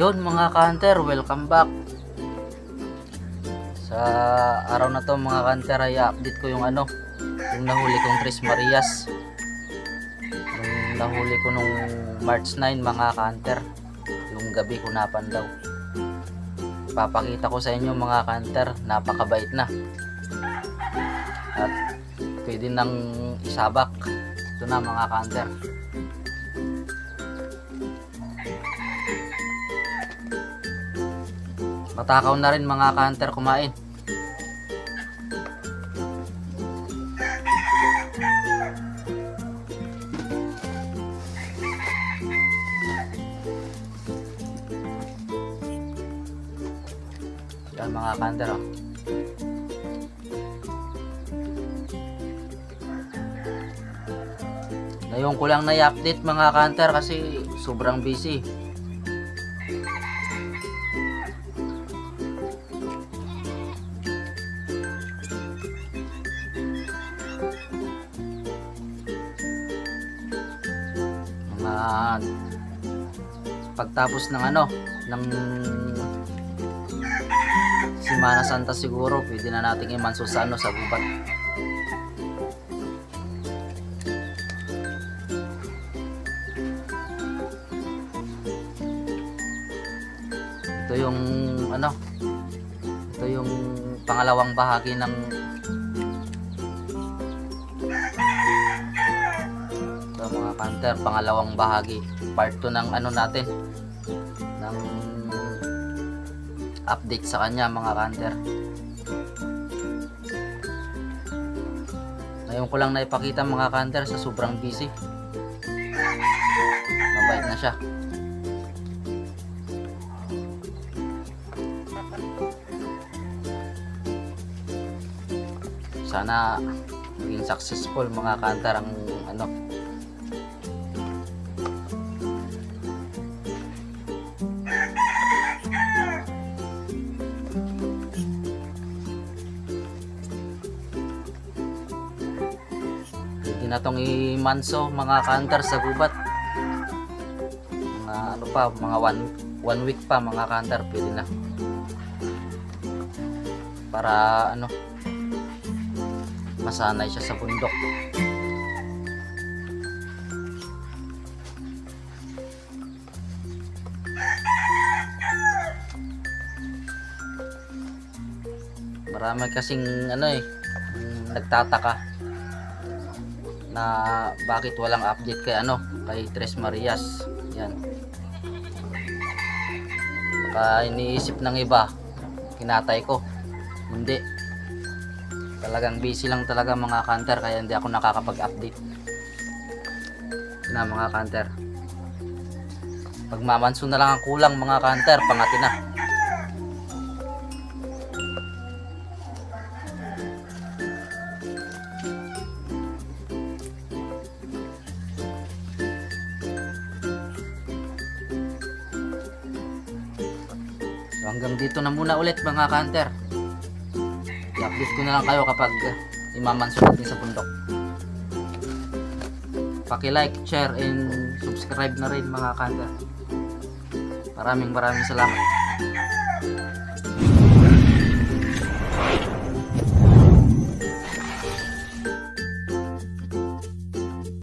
Yun mga ka-hunter, welcome back. Sa araw na to mga ka-hunter ay update ko yung yung nahuli kong Tres Marias. Yung nahuli ko nung March 9 mga ka-hunter. Yung gabi ko napandaw. Papakita ko sa inyo mga ka-hunter, napakabait na. At pwede nang isabak. Ito na mga ka-hunter. Matakaw na rin mga ka-hunter kumain. Yan mga ka-hunter oh. Ngayon ko lang na-update mga ka-hunter kasi sobrang busy. Pagtapos ng ng Semana Santa siguro pwede na nating imanso sa sa gubat. Ito yung ito yung pangalawang bahagi ng mga ka-hunter, pangalawang bahagi, part 2 ng natin ng update sa kanya mga ka-hunter. Ngayon ko lang naipakita mga ka-hunter sa sobrang busy. Mabait na siya. Sana maging successful mga ka-hunter ang pwede na tong imanso mga ka-hunter sa gubat. Mga mga one week pa mga ka-hunter pwede na. Para masanay siya sa bundok. Marami kasing nagtataka na bakit walang update kay kay Tres Marias. Yan. Baka iniisip ng iba kinatay ko. Hindi. Talagang busy lang talaga mga ka-hunter kaya hindi ako nakakapag-update. Na mga ka-hunter. Pagmamanso na lang ang kulang mga ka-hunter, pangati na. So hanggang dito na muna ulit mga ka-hunter. I-update ko na lang kayo kapag imamanso natin sa bundok. Paki-like, share, and subscribe na rin mga ka-hunter. Maraming salamat.